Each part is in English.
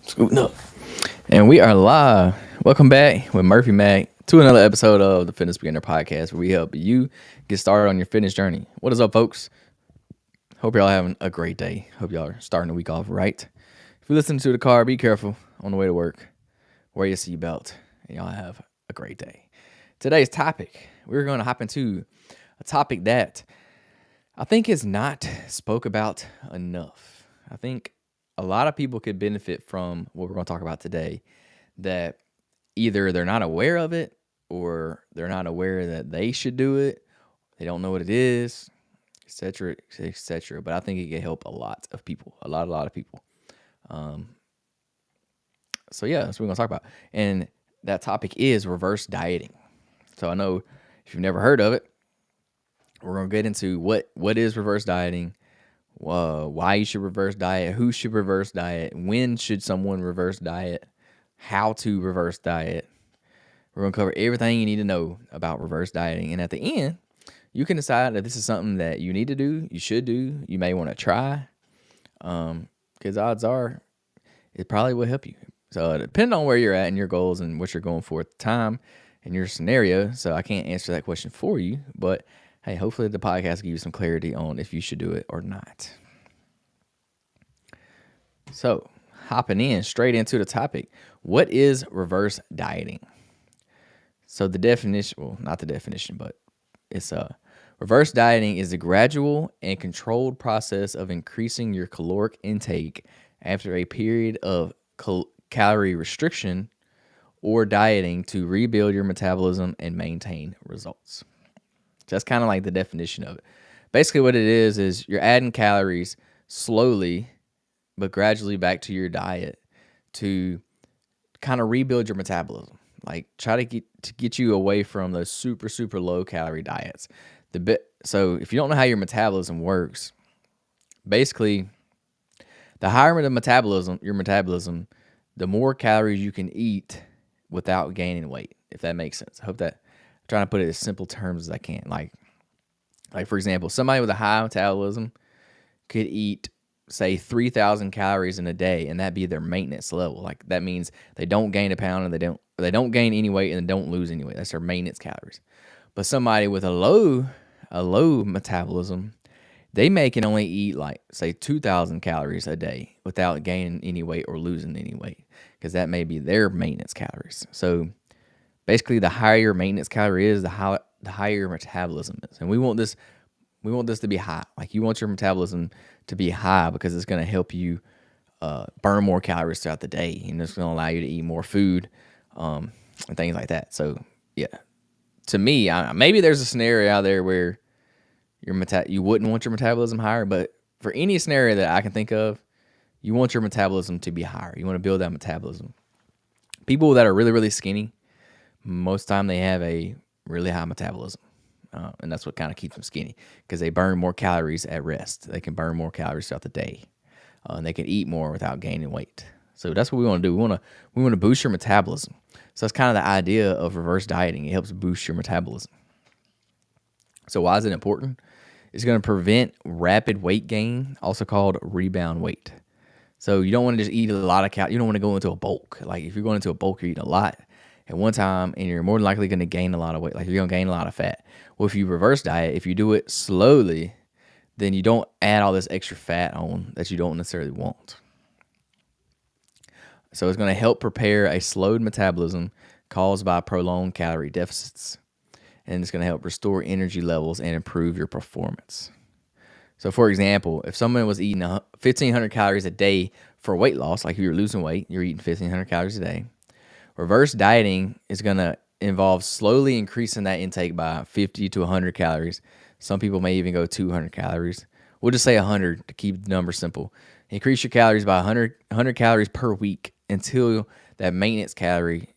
Scooting up. And we are live. Welcome back with Murphy Mac to another episode of the Fitness Beginner Podcast, where we help you get started on your fitness journey. What is up, folks? Hope y'all having a great day. Hope y'all are starting the week off right. If you listen to the car, be careful on the way to work. Wear your seatbelt, and y'all have a great day. Today's topic, we're going to hop into a topic that I think is not spoke about enough. I think a lot of people could benefit from what we're going to talk about today, that either they're not aware of it or they're not aware that they should do it. They don't know what it is, etc., etc. But I think it can help a lot of people, a lot of people. So yeah, that's what we're going to talk about. And that topic is reverse dieting. So I know if you've never heard of it, we're going to get into what is reverse dieting, why you should reverse diet, who should reverse diet, when should someone reverse diet, how to reverse diet. We're going to cover everything you need to know about reverse dieting. And at the end, you can decide if this is something that you need to do, you should do, you may want to try, because odds are it probably will help you. So depending on where you're at and your goals and what you're going for at the time and your scenario, so I can't answer that question for you, but hey, hopefully the podcast will give you some clarity on if you should do it or not. So, hopping in straight into the topic, what is reverse dieting? So the definition, well, not the definition, but it's reverse dieting is a gradual and controlled process of increasing your caloric intake after a period of calorie restriction or dieting to rebuild your metabolism and maintain results. That's kind of like the definition of it. Basically what it is you're adding calories slowly but gradually back to your diet to kind of rebuild your metabolism. Like try to get you away from those super low calorie diets. So if you don't know how your metabolism works, basically the higher your metabolism, the more calories you can eat without gaining weight, if that makes sense. I hope that I'm trying to put it as simple terms as I can. Like for example, somebody with a high metabolism could eat, say, 3,000 calories in a day, and that be their maintenance level. Like that means they don't gain a pound and they don't gain any weight and they don't lose any weight. That's their maintenance calories. But somebody with a low metabolism, they can only eat like, say, 2,000 calories a day without gaining any weight or losing any weight, because that may be their maintenance calories. So basically, the higher your maintenance calorie is, the higher your metabolism is. And we want this to be high. Like you want your metabolism to be high because it's going to help you burn more calories throughout the day, and it's going to allow you to eat more food and things like that. So yeah, to me, maybe there's a scenario out there where you wouldn't want your metabolism higher, but for any scenario that I can think of, you want your metabolism to be higher. You want to build that metabolism. People that are really, really skinny, most of the time they have a really high metabolism. And that's what kind of keeps them skinny, because they burn more calories at rest. They can burn more calories throughout the day. And they can eat more without gaining weight. So that's what we want to do. We want to boost your metabolism. So that's kind of the idea of reverse dieting. It helps boost your metabolism. So why is it important? It's going to prevent rapid weight gain, also called rebound weight. So you don't want to just eat a lot of calories. You don't want to go into a bulk. Like if you're going into a bulk, you're eating a lot at one time, and you're more than likely going to gain a lot of weight. Like you're going to gain a lot of fat. Well, if you reverse diet, if you do it slowly, then you don't add all this extra fat on that you don't necessarily want. So it's going to help prepare a slowed metabolism caused by prolonged calorie deficits. And it's going to help restore energy levels and improve your performance. So for example, if someone was eating 1,500 calories a day for weight loss, like if you're losing weight, you're eating 1,500 calories a day. Reverse dieting is going to involve slowly increasing that intake by 50 to 100 calories. Some people may even go 200 calories. We'll just say 100 to keep the number simple. Increase your calories by 100 calories per week until that maintenance calorie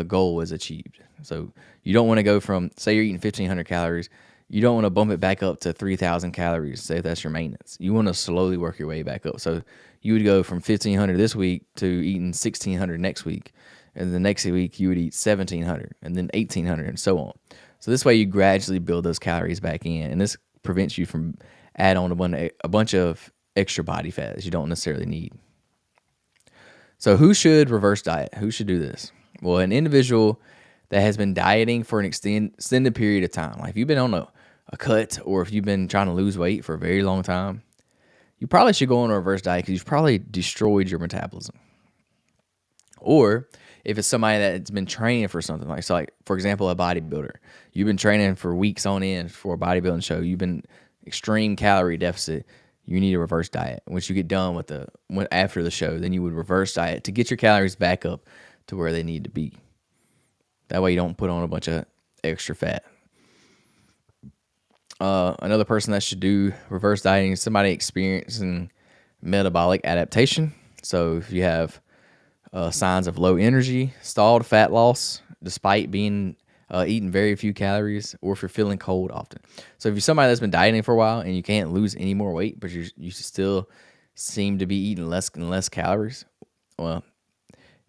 goal is achieved. So you don't want to go from, say you're eating 1,500 calories, you don't want to bump it back up to 3,000 calories, say if that's your maintenance. You want to slowly work your way back up. So you would go from 1,500 this week to eating 1,600 next week. And the next week you would eat 1,700 and then 1,800 and so on. So this way you gradually build those calories back in. And this prevents you from add on a bunch of extra body fat that you don't necessarily need. So who should reverse diet? Who should do this? Well, an individual that has been dieting for an extended period of time. Like if you've been on a cut, or if you've been trying to lose weight for a very long time, you probably should go on a reverse diet because you've probably destroyed your metabolism. Or if it's somebody that's been training for something, like for example, a bodybuilder. You've been training for weeks on end for a bodybuilding show. You've been extreme calorie deficit. You need a reverse diet. Once you get done after the show, then you would reverse diet to get your calories back up to where they need to be. That way you don't put on a bunch of extra fat. Another person that should do reverse dieting is somebody experiencing metabolic adaptation. So if you have signs of low energy, stalled fat loss, despite being eating very few calories, or if you're feeling cold often. So if you're somebody that's been dieting for a while and you can't lose any more weight, but you still seem to be eating less and less calories, well,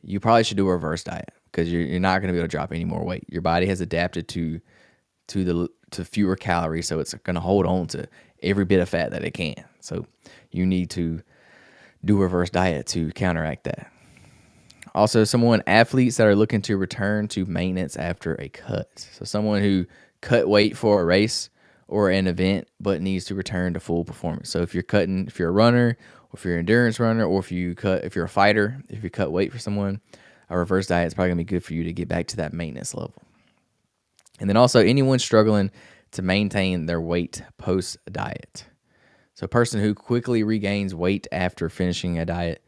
you probably should do a reverse diet because you're not going to be able to drop any more weight. Your body has adapted to fewer calories, so it's going to hold on to every bit of fat that it can. So you need to do a reverse diet to counteract that. Also, athletes that are looking to return to maintenance after a cut. So someone who cut weight for a race or an event but needs to return to full performance. So if you're a runner, or if you're an endurance runner, or if you're a fighter, if you cut weight for someone, a reverse diet is probably going to be good for you to get back to that maintenance level. And then also anyone struggling to maintain their weight post-diet. So a person who quickly regains weight after finishing a diet,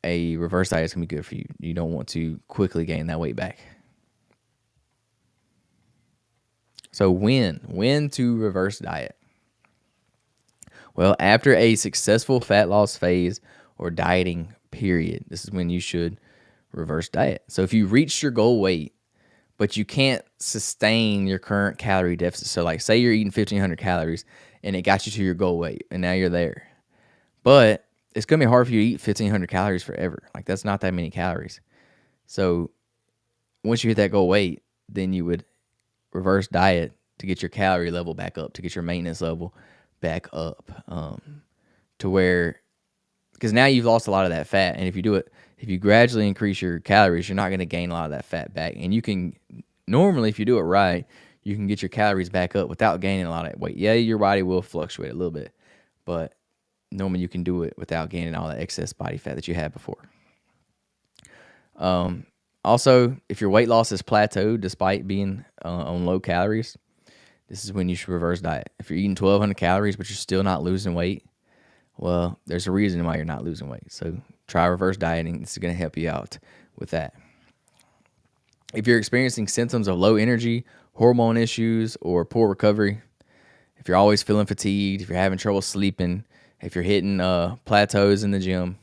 a reverse diet is going to be good for you. You don't want to quickly gain that weight back. So when to reverse diet? Well, after a successful fat loss phase or dieting period, this is when you should reverse diet. So if you reached your goal weight, but you can't sustain your current calorie deficit. So like say you're eating 1,500 calories and it got you to your goal weight and now you're there. But it's going to be hard for you to eat 1,500 calories forever. Like that's not that many calories. So once you hit that goal weight, then you would reverse diet to get your calorie level back up, to get your maintenance level back up, to where, because now you've lost a lot of that fat. And if you gradually increase your calories, you're not going to gain a lot of that fat back. And you can, normally, if you do it right, you can get your calories back up without gaining a lot of weight. Yeah, your body will fluctuate a little bit, but normally you can do it without gaining all that excess body fat that you had before. Also, if your weight loss is plateaued despite being on low calories, this is when you should reverse diet. If you're eating 1,200 calories but you're still not losing weight, well, there's a reason why you're not losing weight. So try reverse dieting. This is going to help you out with that. If you're experiencing symptoms of low energy, hormone issues, or poor recovery, if you're always feeling fatigued, if you're having trouble sleeping, if you're hitting plateaus in the gym,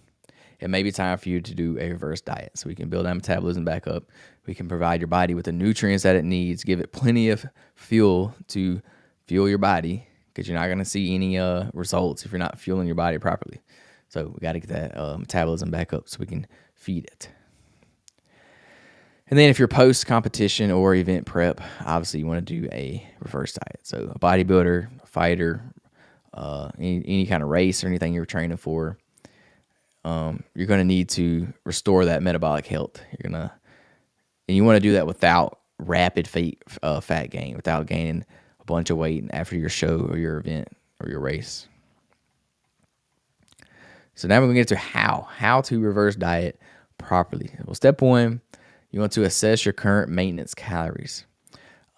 it may be time for you to do a reverse diet so we can build that metabolism back up. We can provide your body with the nutrients that it needs, give it plenty of fuel to fuel your body, because you're not going to see any results if you're not fueling your body properly. So we got to get that metabolism back up so we can feed it. And then if you're post-competition or event prep, obviously you want to do a reverse diet. So a bodybuilder, a fighter, any kind of race or anything you're training for, you're going to need to restore that metabolic health. And you want to do that without rapid fat gain, without gaining a bunch of weight after your show or your event or your race. So now we're going to get to how to reverse diet properly. Well, step one, you want to assess your current maintenance calories.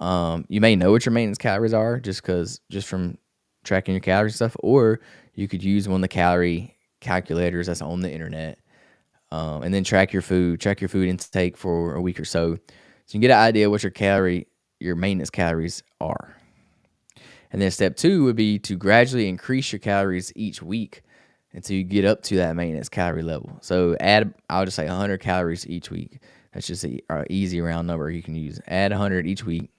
You may know what your maintenance calories are just from tracking your calories and stuff, or you could use one of the calorie calculators that's on the internet, and then track your food intake for a week or so you can get an idea what your maintenance calories are. And then step two would be to gradually increase your calories each week until you get up to that maintenance calorie level. So I'll just say 100 calories each week. That's just an easy round number you can use. Add 100 each week.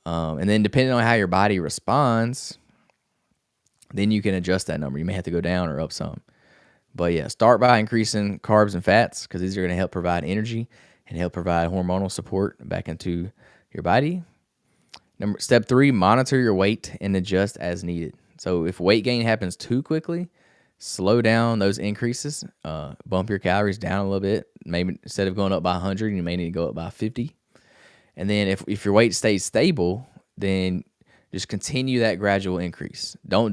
And then depending on how your body responds, then you can adjust that number. You may have to go down or up some. But yeah, start by increasing carbs and fats because these are going to help provide energy and help provide hormonal support back into your body. Step 3, monitor your weight and adjust as needed. So if weight gain happens too quickly, slow down those increases. Bump your calories down a little bit. Maybe instead of going up by 100, you may need to go up by 50. And then if your weight stays stable, then just continue that gradual increase. Don't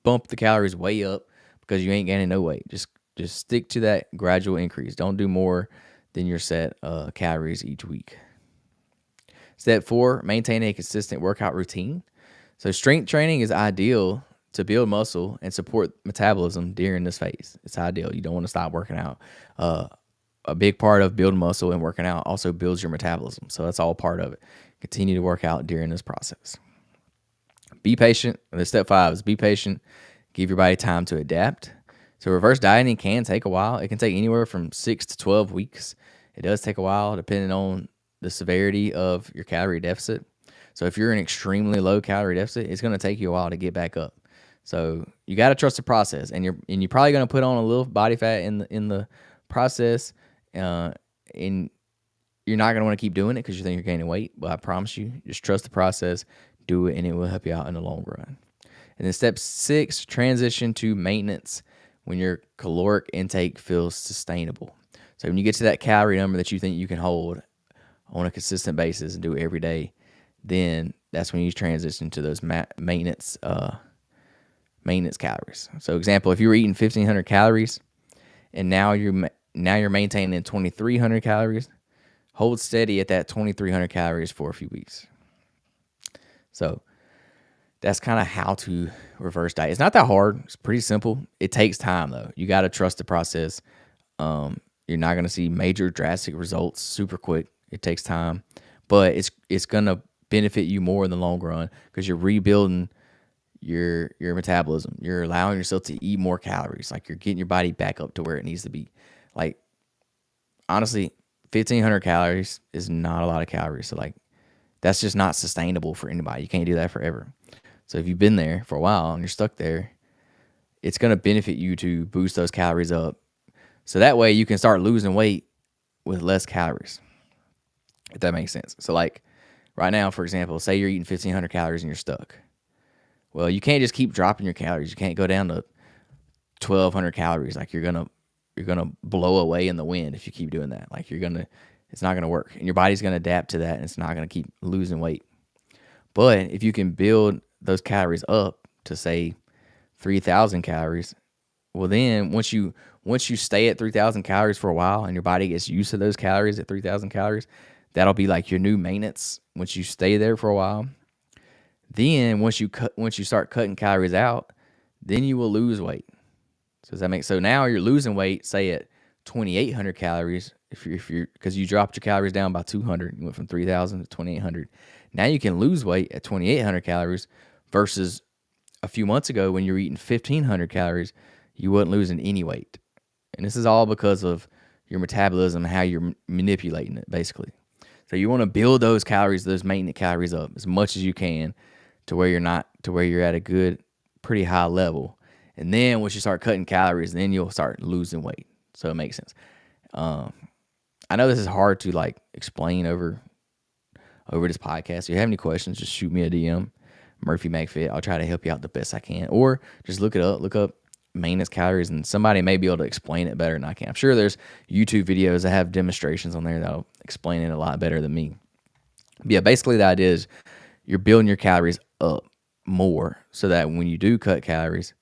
bump the calories way up because you ain't gaining no weight. Just stick to that gradual increase. Don't do more than your set calories each week. Step 4, maintain a consistent workout routine. So strength training is ideal to build muscle and support metabolism during this phase. It's ideal. You don't want to stop working out. A big part of building muscle and working out also builds your metabolism. So that's all part of it. Continue to work out during this process. Be patient. And step 5 is be patient. Give your body time to adapt. So reverse dieting can take a while. It can take anywhere from 6 to 12 weeks. It does take a while depending on the severity of your calorie deficit. So if you're in extremely low calorie deficit, it's going to take you a while to get back up. So you got to trust the process, and you're probably going to put on a little body fat in the process, and you're not going to want to keep doing it because you think you're gaining weight. But I promise you, just trust the process, do it, and it will help you out in the long run. And then step 6, transition to maintenance when your caloric intake feels sustainable. So when you get to that calorie number that you think you can hold on a consistent basis and do it every day, then that's when you transition to those maintenance calories. So example, if you were eating 1,500 calories and now you're maintaining 2,300 calories, hold steady at that 2,300 calories for a few weeks. So that's kind of how to reverse diet. It's not that hard. It's pretty simple. It takes time though. You got to trust the process. You're not going to see major drastic results super quick. It takes time, but it's going to benefit you more in the long run because you're rebuilding your metabolism. You're allowing yourself to eat more calories. Like you're getting your body back up to where it needs to be. Like honestly, 1,500 calories is not a lot of calories. So like that's just not sustainable for anybody. You can't do that forever. So if you've been there for a while and you're stuck there, it's going to benefit you to boost those calories up. So that way you can start losing weight with less calories, if that makes sense. So like right now, for example, say you're eating 1,500 calories and you're stuck. Well, you can't just keep dropping your calories. You can't go down to 1,200 calories. Like you're gonna blow away in the wind if you keep doing that. Like it's not gonna work, and your body's gonna adapt to that, and it's not gonna keep losing weight. But if you can build those calories up to say 3,000 calories, well then once you stay at 3,000 calories for a while and your body gets used to those calories at 3,000 calories, that'll be like your new maintenance once you stay there for a while. Then once you start cutting calories out, then you will lose weight. So does that make so now you're losing weight, say at 2,800 calories, if you're because you dropped your calories down by 200, you went from 3,000 to 2,800. Now you can lose weight at 2,800 calories versus a few months ago when you were eating 1,500 calories, you wasn't losing any weight. And this is all because of your metabolism and how you're manipulating it, basically. So you want to build those calories, those maintenance calories up as much as you can to where you're at a good, pretty high level. And then once you start cutting calories, then you'll start losing weight. So it makes sense. I know this is hard to like explain over this podcast. If you have any questions, just shoot me a DM, Murphy McFit. I'll try to help you out the best I can. Or just look up maintenance calories, and somebody may be able to explain it better than I can. I'm sure there's YouTube videos that have demonstrations on there that'll explain it a lot better than me. But yeah, basically the idea is you're building your calories up more so that when you do cut calories,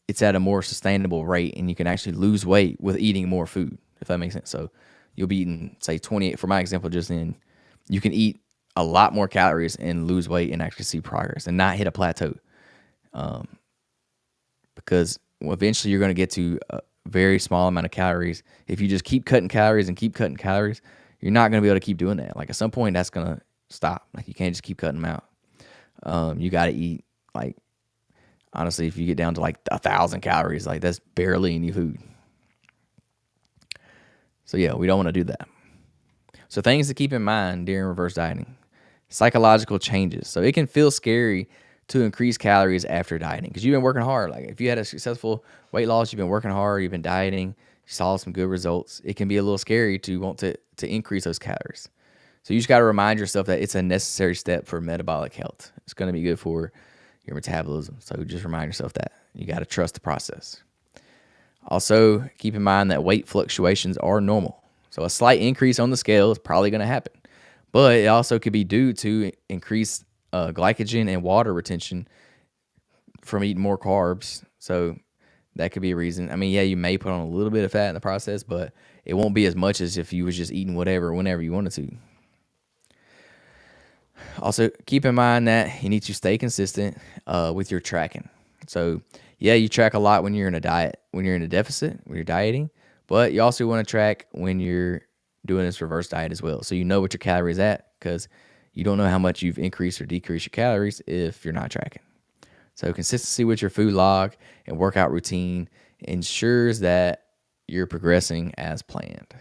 it's at a more sustainable rate and you can actually lose weight with eating more food, if that makes sense. So you'll be eating, say, 28, for my example just then, you can eat a lot more calories and lose weight and actually see progress and not hit a plateau. Because eventually you're going to get to a very small amount of calories. If you just keep cutting calories and keep cutting calories, you're not going to be able to keep doing that. Like at some point that's going to stop. Like you can't just keep cutting them out. You got to eat, like, honestly, if you get down to like 1,000 calories, like that's barely any food. So yeah, we don't want to do that. So things to keep in mind during reverse dieting: psychological changes. So it can feel scary to increase calories after dieting because you've been working hard. Like if you had a successful weight loss, you've been working hard, you've been dieting, you saw some good results. It can be a little scary to want to increase those calories. So you just got to remind yourself that it's a necessary step for metabolic health. It's going to be good for your metabolism. So just remind yourself that. You got to trust the process. Also, keep in mind that weight fluctuations are normal. So a slight increase on the scale is probably going to happen. But it also could be due to increased glycogen and water retention from eating more carbs. So that could be a reason. I mean, yeah, you may put on a little bit of fat in the process, but it won't be as much as if you was just eating whatever, whenever you wanted to. Also, keep in mind that you need to stay consistent with your tracking. So, yeah, you track a lot when you're in a diet, when you're in a deficit, when you're dieting, but you also want to track when you're doing this reverse diet as well. So you know what your calories at, because you don't know how much you've increased or decreased your calories if you're not tracking. So consistency with your food log and workout routine ensures that you're progressing as planned.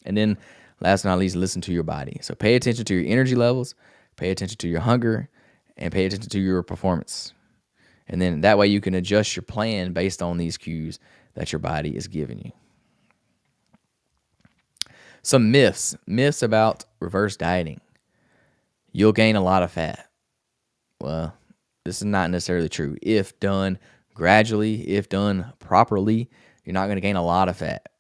And then last but not least, listen to your body. So pay attention to your energy levels, pay attention to your hunger, and pay attention to your performance. And then that way you can adjust your plan based on these cues that your body is giving you. Some myths about reverse dieting. You'll gain a lot of fat. Well, this is not necessarily true. If done gradually, if done properly, you're not going to gain a lot of fat.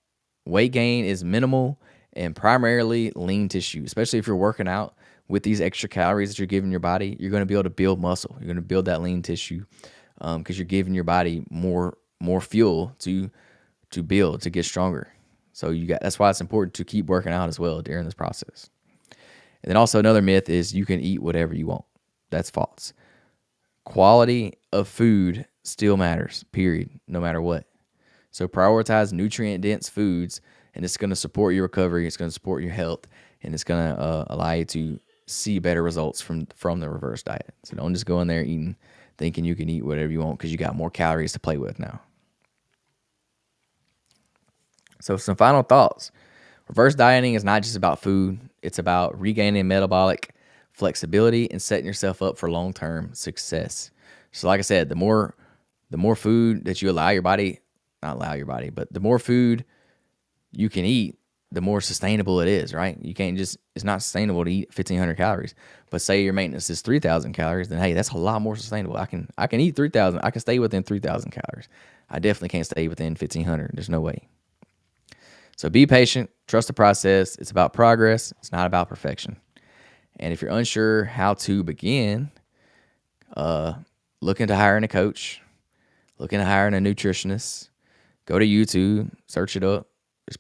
Weight gain is minimal and primarily lean tissue, especially if you're working out with these extra calories that you're giving your body. You're going to be able to build muscle. You're going to build that lean tissue because you're giving your body more fuel to build, to get stronger. So that's why it's important to keep working out as well during this process. And then also another myth is you can eat whatever you want. That's false. Quality of food still matters, period, no matter what. So prioritize nutrient-dense foods, and it's going to support your recovery, it's going to support your health, and it's going to allow you to see better results from the reverse diet. So don't just go in there thinking you can eat whatever you want because you got more calories to play with now. So some final thoughts. Reverse dieting is not just about food. It's about regaining metabolic flexibility and setting yourself up for long-term success. So like I said, the more food that you but the more food you can eat, the more sustainable it is, right? You can't it's not sustainable to eat 1,500 calories. But say your maintenance is 3,000 calories, then hey, that's a lot more sustainable. I can eat 3,000. I can stay within 3,000 calories. I definitely can't stay within 1,500. There's no way. So be patient, trust the process. It's about progress. It's not about perfection. And if you're unsure how to begin, look into hiring a coach, look into hiring a nutritionist, go to YouTube, search it up.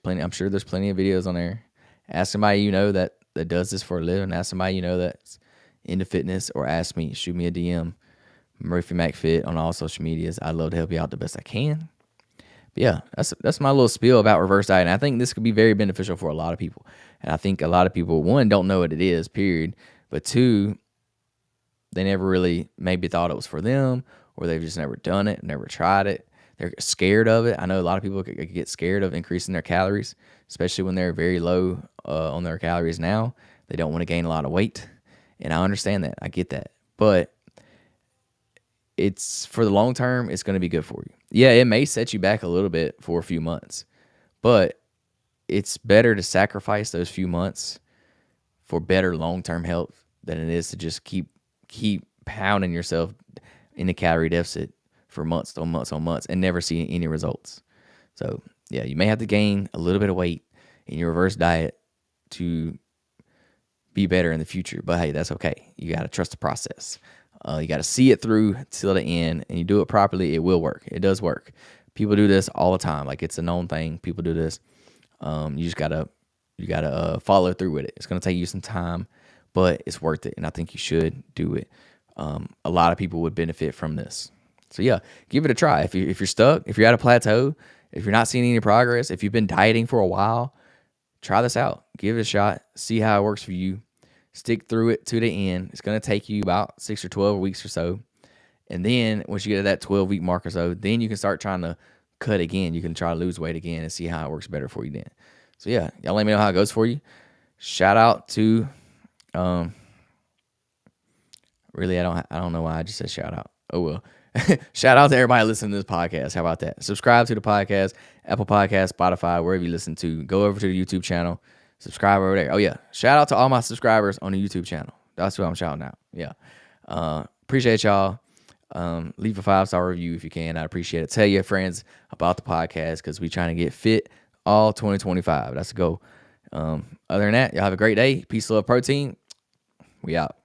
I'm sure there's plenty of videos on there. Ask somebody you know that does this for a living. Ask somebody you know that's into fitness, or ask me. Shoot me a DM, Murphy McFit on all social medias. I'd love to help you out the best I can. But yeah, that's my little spiel about reverse dieting. I think this could be very beneficial for a lot of people. And I think a lot of people, one, don't know what it is, period. But two, they never really maybe thought it was for them, or they've just never done it, never tried it. They're scared of it. I know a lot of people get scared of increasing their calories, especially when they're very low on their calories now. They don't want to gain a lot of weight. And I understand that. I get that. But it's for the long term, it's going to be good for you. Yeah, it may set you back a little bit for a few months, but it's better to sacrifice those few months for better long-term health than it is to just keep pounding yourself in a calorie deficit for months on months on months and never see any results. So yeah, you may have to gain a little bit of weight in your reverse diet to be better in the future, but hey, that's okay. You got to trust the process. You got to see it through till the end, and you do it properly, it will work. It does work. People do this all the time. Like, it's a known thing. People do this. You just gotta follow through with it. It's gonna take you some time, but it's worth it, and I think you should do it. A lot of people would benefit from this. So yeah, give it a try. If you're stuck, if you're at a plateau, if you're not seeing any progress, if you've been dieting for a while, try this out. Give it a shot. See how it works for you. Stick through it to the end. It's going to take you about 6 or 12 weeks or so. And then once you get to that 12-week mark or so, then you can start trying to cut again. You can try to lose weight again and see how it works better for you then. So yeah, y'all let me know how it goes for you. Shout out to, really, I don't know why I just said shout out. Oh well. Shout out to everybody listening to this podcast. How about that? Subscribe to the podcast, Apple Podcasts, Spotify, wherever you listen to. Go over to the YouTube channel. Subscribe over there. Oh yeah, shout out to all my subscribers on the YouTube channel. That's who I'm shouting out. Yeah, appreciate y'all. Leave a 5-star review if you can. I'd appreciate it. Tell your friends about the podcast because we trying to get fit all 2025. That's the goal. Other than that, y'all have a great day. Peace, love, protein. We out.